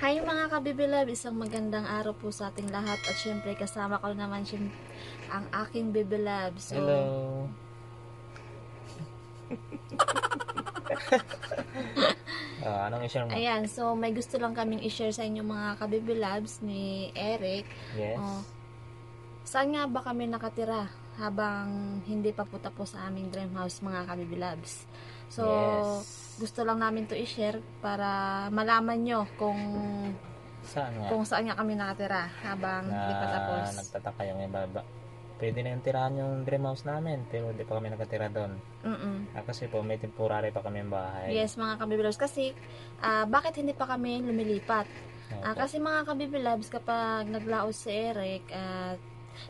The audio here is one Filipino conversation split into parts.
Hi mga kabibilab, isang magandang araw po sa ating lahat at syempre kasama ko naman ang aking bibilab. So, Hello. Anong i-share mo? ayan, so may gusto lang kaming i-share sa inyo mga kabibilabs ni Eric. Oh, Yes. saan nga ba kami nakatira habang hindi pa po tapos sa aming dream house mga kabibilabs? So, Yes. gusto lang namin to i-share para malaman nyo Saan nga? kung saan nga kami nakatira habang Na hindi pa tapos. nagtataka yung iba. Pwede na yung tirahan yung dream house namin, pero di pa kami nakatira doon. Kasi po, may temporary pa kami yung bahay. Yes, mga kabibilabs. Kasi, bakit hindi pa kami lumilipat? Opo. Kasi mga kabibilabs, kapag naglaos si Eric at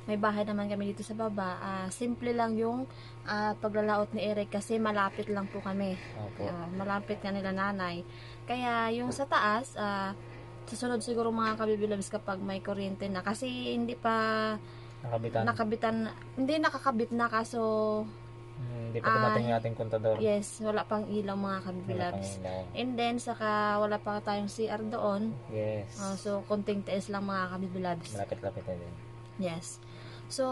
may bahay naman kami dito sa baba, simple lang yung paglalaot ni Eric kasi malapit lang po kami. Opo. Malapit nga nila nanay. Kaya yung sa taas, susunod siguro mga kabibilabs kapag may kuryente na. Kasi hindi pa Nakabitan. hindi nakakabit na kaso Hindi pa dumating yung ating kontador. yes, wala pang ilaw mga Wala pang kabibilabs. ilaw. And then, saka wala pa tayong CR doon. Yes. So, konting tiis lang mga kabibilabs. Malapit-lapit na din. Yes. So,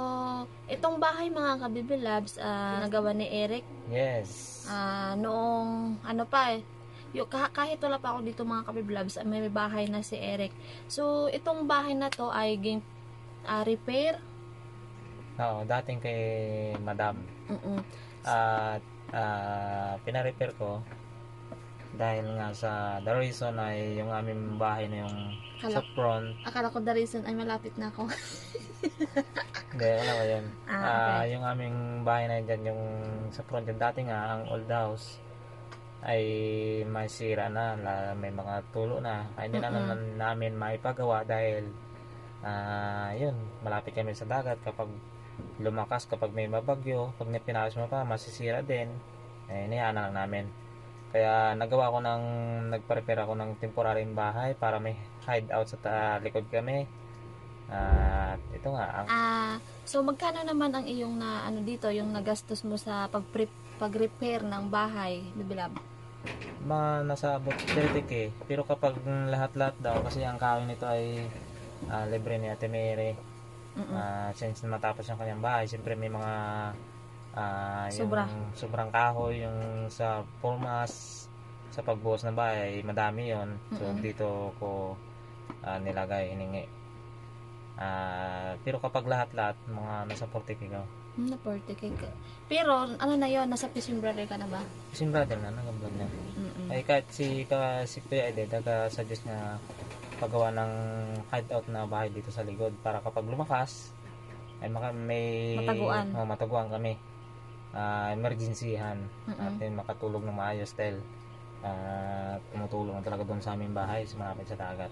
itong bahay mga kabibilabs, nagawa ni Eric. Yes. Noong, ano pa kahit wala pa ako dito mga kabibilabs, may bahay na si Eric. So, itong bahay na to ay repair. Oo, dating kay Madam. At pina-repair ko dahil nga sa the reason ay yung aming bahay na yung sa front. Akala ko the reason ay malapit na ako. Hindi, wala ko yun. Okay. Yung aming bahay na dyan, yung sa front, yung dati nga, ang old house ay masira na, may mga tulo na. Ay, hindi naman namin maipagawa dahil yun, malapit kami sa dagat. Kapag lumakas, kapag may mabagyo, pag pinayos mo pa, masisira din. Niyaan na lang namin. Kaya nagpa-repair ako ng temporaryong bahay para may hideout sa likod kami. At ito nga So magkano naman ang iyong dito, yung nagastos mo sa pag-repair ng bahay, bibilab? nasa about 30k. Pero kapag lahat-lahat daw, kasi ang kahoy nito ay libre ni Ate Mary. Since matapos yung kanyang bahay, siyempre may mga yung sobrang kahoy, yung sa formas, sa pagbuhos ng bahay, madami yon. So dito ko nilagay, hiningi. Pero kapag lahat-lahat, mga nasa 40k ka. Na 40k ka. Pero ano na yon, nasa Fishing Brother ka na ba? Fishing Brother na, nag-vlog na. Ay kahit si Kuya Ede, nag-suggest na paggawa ng hideout na bahay dito sa likod para kapag lumakas ay may mataguan kami, emergencyhan at makatulog ng maayos dahil tumutulong talaga doon sa aming bahay sa malapit sa dagat.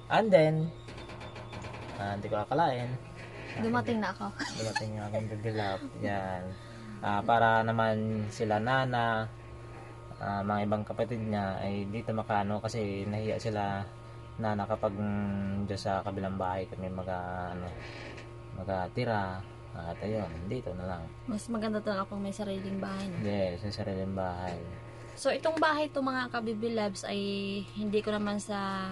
And then hindi ko akalain dumating na ako. dumating yung aking bibilap yan, para naman sila Nana, mga ibang kapatid niya ay dito makano kasi nahiya sila Nana kapag dyan sa kabilang bahay kami magatira. At ayun, dito na lang. Mas maganda talaga kung may sariling bahay, no? Yes, may sariling bahay. So itong bahay to mga kabibilabs ay hindi ko naman sa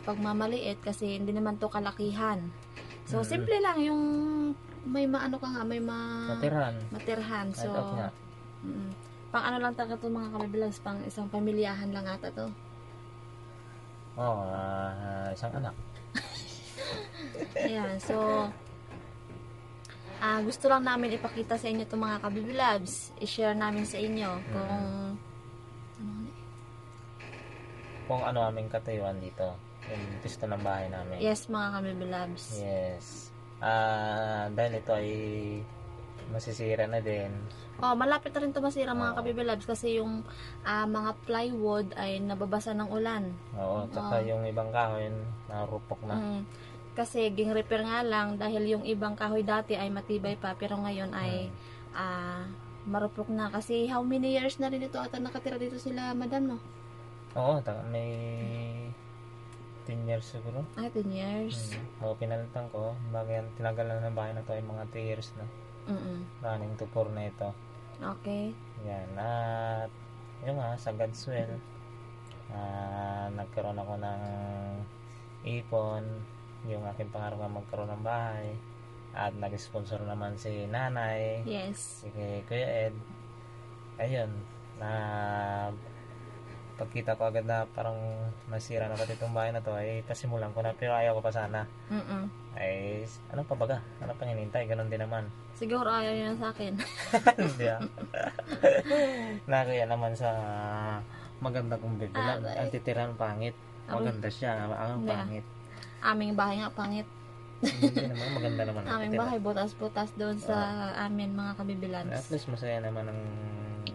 pagmamaliit kasi hindi naman to kalakihan. So simple lang yung may matirhan. So pang ano lang talaga to mga kabibilabs, pang isang pamilyahan lang ata to. Isang anak. Ayan, so gusto lang namin ipakita sa inyo itong mga kabibilabs. I-share namin sa inyo kung ano aming katayuan dito. Yung pisto ng bahay namin. Yes, mga kabibilabs. Yes. Dahil ito ay masisira na din. Malapit na rin ito masira mga kabibilabs kasi yung mga plywood ay nababasa ng ulan. Oo, tsaka yung ibang kahoy narupok na. Kasi ging repair nga lang dahil yung ibang kahoy dati ay matibay pa pero ngayon ay marupok na. Kasi how many years na rin ito ata nakatira dito sila madam, no? Oo, may 10 years siguro. 10 years. Pinalitan ko. Bagay tinagal na ng bahay na to ay mga 3 years na. Running to 4 na ito. Okay. Yan. At yun nga, sa God's will, nagkaroon ako ng ipon, yung aking pangarap na magkaroon ng bahay, at nag-sponsor naman si nanay, Yes. si Kuya Ed. Ayun, na pagkita ko agad na parang masira na pati itong bahay na to, ay pasimulan ko na, pero ayaw ko pa sana. Ay, ano pa baga? Ano pang hinintay? Ganon din naman. Siguro ayaw niya sa akin. Hindi Nakaya naman sa maganda kong bibila. Ang titirahan pangit. Maganda siya. Ang pangit. Aming bahay nga pangit. Hindi naman. Maganda naman. Aming bahay butas-butas doon sa amin mga kabibilans. At least masaya naman ang...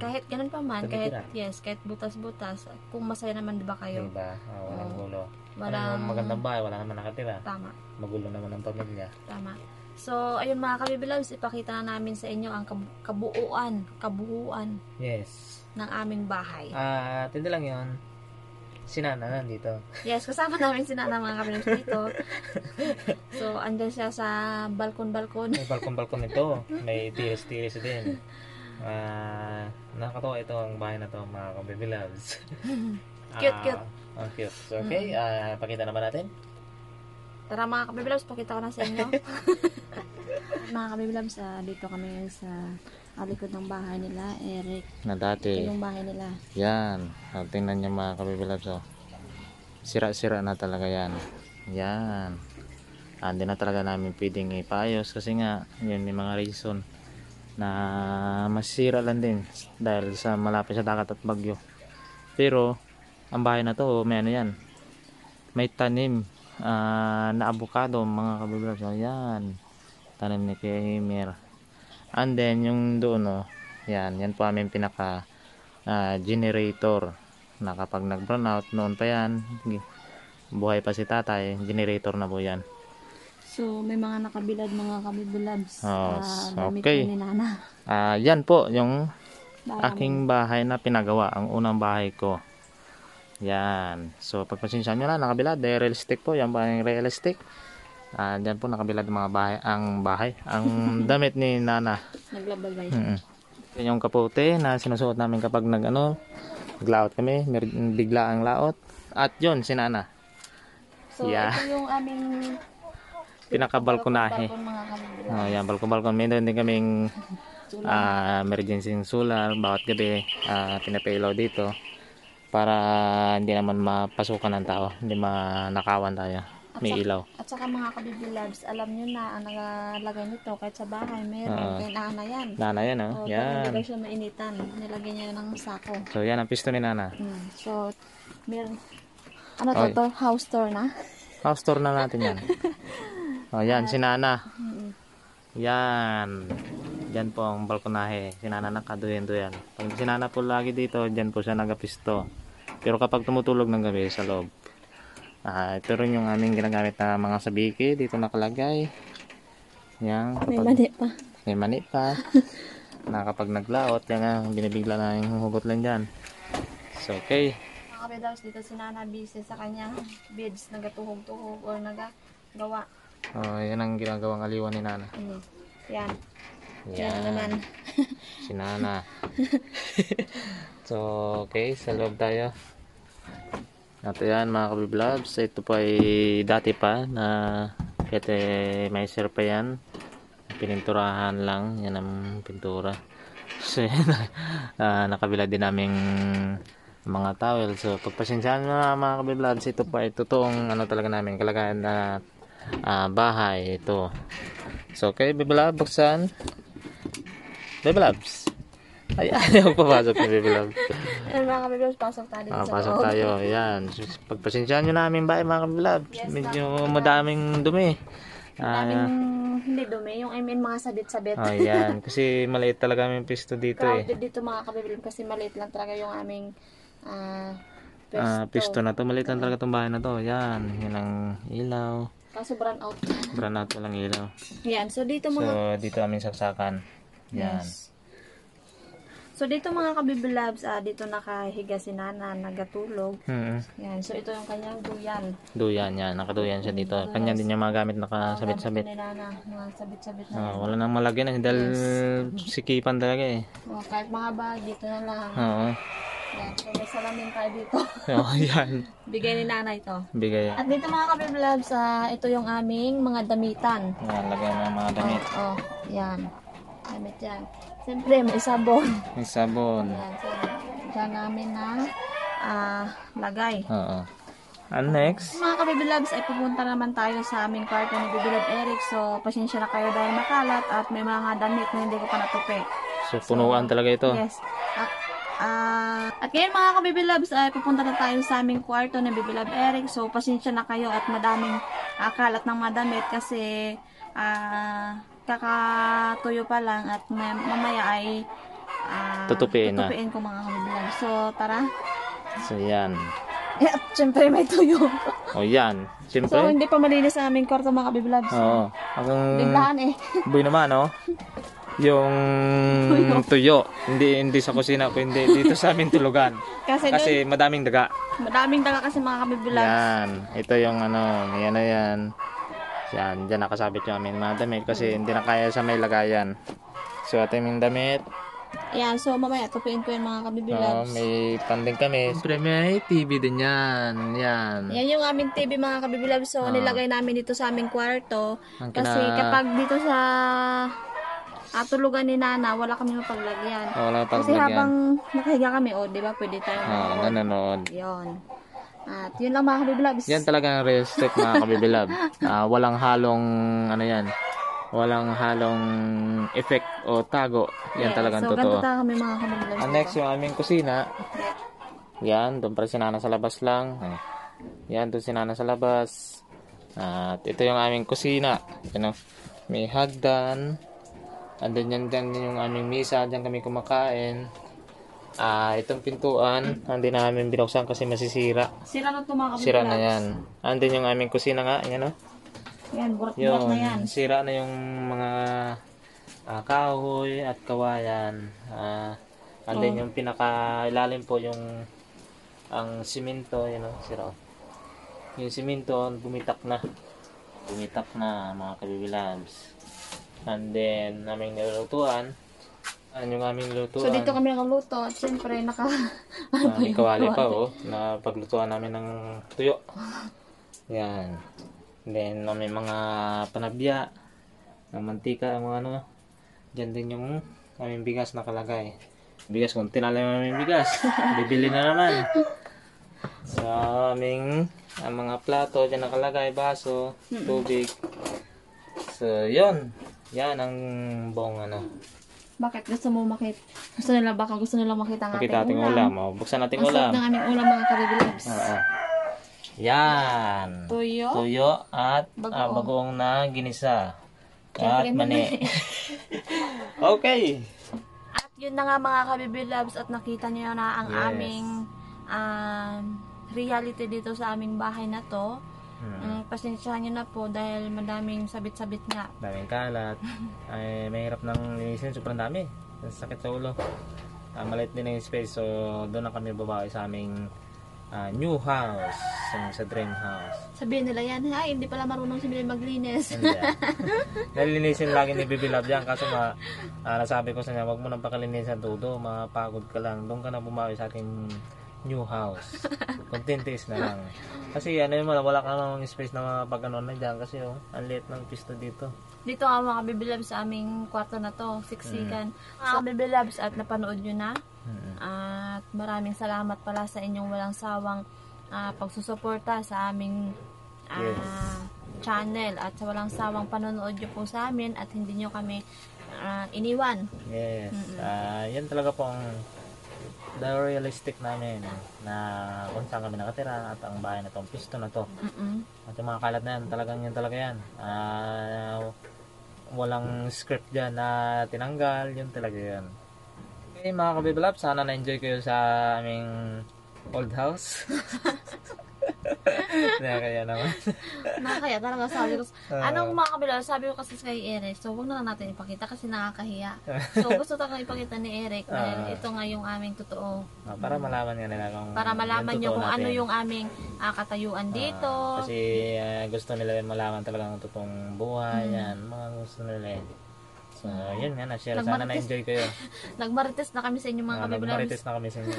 Kahit ganun pa man, kahit butas-butas, kung masaya naman 'di ba kayo? Diba? Walang gulo. Walang magandang bahay, wala naman nakatira. Tama. Magulo naman ang pamilya. Tama. So, ayun mga kabibilans, ipakita na namin sa inyo ang kabuuan Yes. ng aming bahay. Hindi lang yun. Si Nana nandito. Yes, kasama namin si Nana mga kabibilans dito. So, andyan siya sa balkon-balkon. May balkon-balkon ito. May tiris-tiris din. Nakakatawa ito ang bahay na to mga kababy loves. Cute. Cute. So, okay, pakita naman natin. Tara mga kababy loves, pakita ko na sa inyo. Mga kababy loves, dito kami sa likod ng bahay nila, Eric. Na dati. Ito yung bahay nila. Yan. Tingnan niyo mga kababy loves. Sira-sira na talaga yan. Yan. Hindi na talaga namin pwedeng ipaayos kasi nga, yun may mga reason na masira lang din dahil sa malapit sa dagat at bagyo. Pero ang bahay na to may ano yan, may tanim na avocado mga kabiblog. So, yan tanim ni Kuya Himir. And then yung doon yan po aming pinaka generator na kapag nag brown out noon pa yan, buhay pa si tatay, generator na po yan. So, may mga nakabilad mga kabibilabs. Okay. Ni Nana. Yan po yung aking bahay na pinagawa. Ang unang bahay ko. Yan. So, pagpasensyahan nyo na, nakabilad. Realistic po. Yan ba yung realistic? Yan po nakabilad mga bahay. Ang damit ni Nana. Naglabagay. Yan yung kapote na sinusuot namin kapag naglaot kami. Bigla ang laot. At yun, si Nana. So, ito yung aming pinaka-balkonahe. Yan, balkon-balkon. Meron din kaming emergency solar bawat gabi. Pinapailaw dito para hindi naman mapasukan ng tao, hindi manakawan tayo. May ilaw. At saka mga kabibi labs, alam nyo na ang nakalagay nito kahit sa bahay meron. Kaya Nana yan. Nana yan, yan. Para hindi siya mainitan. Nilagay niya ng sako. So yan ang pisto ni Nana. So meron, ano to? House tour na? House tour na natin yan. Yan, si Nana. Yan. Diyan po ang balkonahe. Si Nana nakaduyan-duyan. Pag si Nana po lagi dito, diyan po siya nagapisto. Pero kapag tumutulog ng gabi sa loob. Ito rin yung aming ginagamit na mga sabiki. Dito nakalagay. Yan. May mani pa. May mani pa. Na kapag naglaot, yan nga, binibigla na yung hugot lang dyan. So, okay. Mga kabidaws, dito si Nana busy sa kanyang beds. Nagatuhog-tuhog or nagagawa. Yan ang ginagawang aliwan ni Nana. Yan. Yan naman. Si Nana. So, okay. Sa loob tayo. At yan mga kabiblabs. Ito po ay dati pa na kahit may sir pa yan. Pininturahan lang. Yan ang pintura. So, yan. Nakabila din naming mga towel. So, pagpasensyahan na mga kabiblabs. Ito po ay totoong talaga namin kalagayan na bahay ito. So, okay, Baby Love, buksan. Baby Loves. Ay, ayaw papasok ni Baby Love. Ayan mga Baby Loves, pasok tayo dito sa pasok tayo, ayan. Pagpasensyahan nyo namin ba mga Baby Loves? Yes, medyo madaming dumi. Hindi dumi, yung mga sabit-sabit. Ayan, kasi maliit talaga aming pisto dito Crowded dito mga Baby Loves kasi maliit lang talaga yung aming pisto na to. Maliit lang talaga itong bahay na to. Yan, yan ang ilaw. Kaso brand out. Brand out walang ilaw. Yan, so dito mga... So, dito aming saksakan. Yan. Yes. So, dito mga kabibi labs, dito nakahiga si Nana, nagatulog. Yan, so ito yung kanyang duyan. Duyan, yan. Nakaduyan siya dito. Kanya din yung mga gamit nakasabit-sabit. Ni Nana, mga sabit-sabit na. Wala nang malagyan dahil sikipan talaga kahit mga bag, dito na lang. Yan, so may salamin tayo dito. Oh, yan. Bigay ni nanay to. Bigay. At dito mga kabiblabs, ito yung aming mga damitan. Yan, lagay ng mga damit. Oh, yan. Damit yan. Siyempre, may sabon. May sabon. Yan, so dyan namin na lagay. Oo. And next? Mga kabibilabs, ay pupunta naman tayo sa aming kwarto ni Bibilab Eric. So, pasensya na kayo dahil makalat at may mga damit na hindi ko pa natupi. So, punuan talaga ito. Yes. At ngayon mga kabibilabs, ay pupunta na tayo sa aming kwarto ni Bibilab Eric. So, pasensya na kayo at madaming kalat ng mga damit kasi kakatuyo pa lang at mamaya ay tutupiin ko mga kabibilabs. So, tara. So, yan. At syempre may tuyo. O, yan. Siyempre. So, hindi pa malinis sa aming kwarto mga kabibilabs. Oo. Biglaan Boy naman, no? Yung tuyo. Hindi sa kusina ko, hindi dito sa aming tulugan. Kasi madaming daga. Madaming daga kasi mga kabibilabs. Yan. Ito yung yan na yan. Yan. Diyan nakasabit yung aming mga damit kasi hindi na kaya sa may lagayan. So, ito yung damit. Ayan, so mamaya tupiin ko yung mga kabibilabs. May panding kami. Siyempre may TV din yan. Yan. Yan yung aming TV mga kabibilabs. So, nilagay namin dito sa aming kwarto. Ang Kasi kapag dito sa tulugan ni Nana, wala kami mapaglagyan. Wala Kasi habang nakahiga kami, di ba, pwede tayo nanonood. Yun. At yun lang mga kabibilabs. Yan talaga ang real estate mga kabibilab. Walang halong yan. Walang halong effect o tago. Yan talagang so, totoo. So, ganito kami mga kabibilabs. Next yung aming kusina. Yan, doon pa rin si Nana sa labas lang. Yan, doon si Nana sa labas. At ito yung aming kusina. May hagdan. Andun yan yung aming misa. Diyan kami kumakain. Itong pintuan, hindi na namin binuksan kasi masisira. Sira na ito mga kabibilabs. Sira na yan. Andun yung aming kusina nga. Yan, Yan, burat-burat na yan. Sira na yung mga kahoy at kawayan. Andun yung pinakailalim po yung ang simento, sira. Yung simento, bumitak na. Bumitak na mga kabibilabs. And then, aming nilulutuan. Yung aming lutuan. So, dito kami nakaluto. At syempre, may kawali pa, na paglutuan namin ng tuyo. Yan. Then, may mga panabya, ng mantika, mga Diyan din yung aming bigas nakalagay. Bigas, kung tinala yung aming bigas, bibili na naman. So, aming mga plato, diyan nakalagay, baso, tubig. So, yun. Yan ang buong Bakit? Gusto mo gusto nila makita ang ating ulam. Buksan natin ulam. Ang ng aming ulam mga kabibilabs. Yan. Tuyo at bagoong na ginisa. At mani. Okay. At yun na nga mga kabibilabs at nakita niyo na ang aming reality dito sa aming bahay na to. Pasensyahan nyo na po dahil madaming sabit-sabit nga. Daming kalat. Ay, mahirap nang linisin. Sobrang dami. Sakit sa ulo. Maliit din ang space. So, doon na kami babawi sa aming new house. Sa dream house. Sabihin nila yan, ay, hindi pala marunong si Billy maglinis. Hindi. Nalilinisin lagi ni Bibilab yan. Kaso nasabi ko sa niya, wag mo nang pakalinisan todo. Mapagod ka lang. Doon ka na bumawi sa ating new house. Contentis na lang. Kasi wala ka namang space na mapag-ano na dyan. Kasi ang liit ng pisto dito. Dito nga mga kabibilabs sa aming kwarto na to. Siksikan. Mga kabibilabs at napanood nyo na. At maraming salamat pala sa inyong walang sawang pagsusuporta sa aming channel. At sa walang sawang panonood nyo po sa amin. At hindi nyo kami iniwan. Yes. Yan talaga pong the realistic namin na kung saan kami nakatira at ang bahay na to, ang pisto na to. At yung mga kalat na yan, yan talaga yan. Walang script dyan na tinanggal, yun talaga yan. Okay mga kabibilab, sana na-enjoy kayo sa aming old house. Nakakaya naman. Nakakaya talaga sabi ko. Anong mga kabilang sabi ko kasi kay Eric, so wag na lang natin ipakita kasi nakakahiya. So gusto talaga ipakita ni Eric dahil ito nga yung aming totoo. Para malaman nga nila kung para malaman nyo kung ano yung aming katayuan dito. Kasi gusto nila malaman talaga ang totoong buhay. Yan, mga gusto nila. So, yun nga, na-share. Sana na-enjoy kayo. Nagmarites na kami sa inyo mga kabiblabs. Nagmarites na kami sa inyo.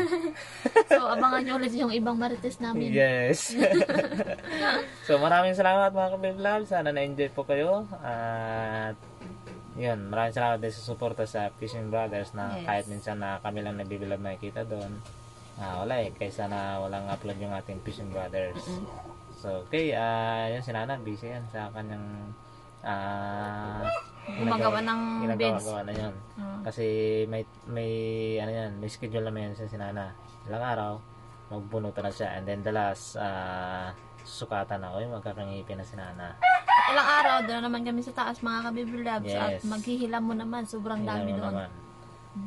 So, abangan nyo ulit yung ibang marites namin. Yes. So, maraming salamat mga kabiblabs. Sana na-enjoy po kayo. At, yun, maraming salamat din sa suporta sa Fishing Brothers na kahit minsan na kami lang nabibilab makikita doon. Wala kaysa na walang upload yung ating Fishing Brothers. So, okay, yun si Nana, busy yan sa kanyang gumagawa ng beds. Ginagawa na yun. Kasi may ano yan, may schedule naman yan sa sinana. Ilang araw, magbunutan na siya. And then the last, susukatan ako yung magkakangipin na sinana. At ilang araw, doon naman kami sa taas mga kabiblabs. At maghihilam mo naman, sobrang dami doon.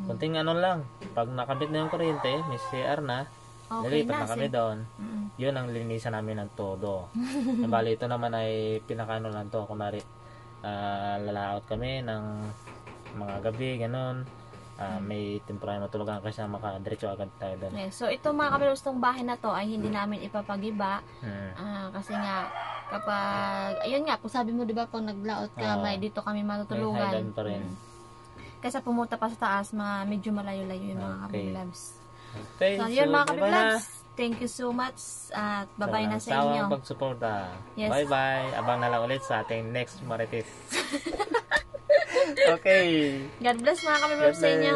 Kunting ano lang, pag nakabit na yung kuryente, may CR na, nalipat na kami doon. Yun ang linisan namin ng todo. Bali, ito naman ay pinakano lang to. Kunwari, lalaot kami ng mga gabi, ganun. May temporary matulugan kasi makadiretso agad tayo doon. So, ito mga kabiblabs, itong bahay na to ay hindi namin ipapagiba. Kasi nga, kapag, ayun nga, kung sabi mo, diba, pag naglaot ka, may dito kami matutulugan. May highland pa rin. Kaysa pumunta pa sa taas, medyo malayo-layo yung mga kabiblabs. Okay, so yun mga kabiblabs, thank you so much at bye-bye na sa inyo. Sa pagsuporta. Bye-bye. Abang na lang ulit sa ating next Marites. Okay. God bless mga kabiblabs sa inyo.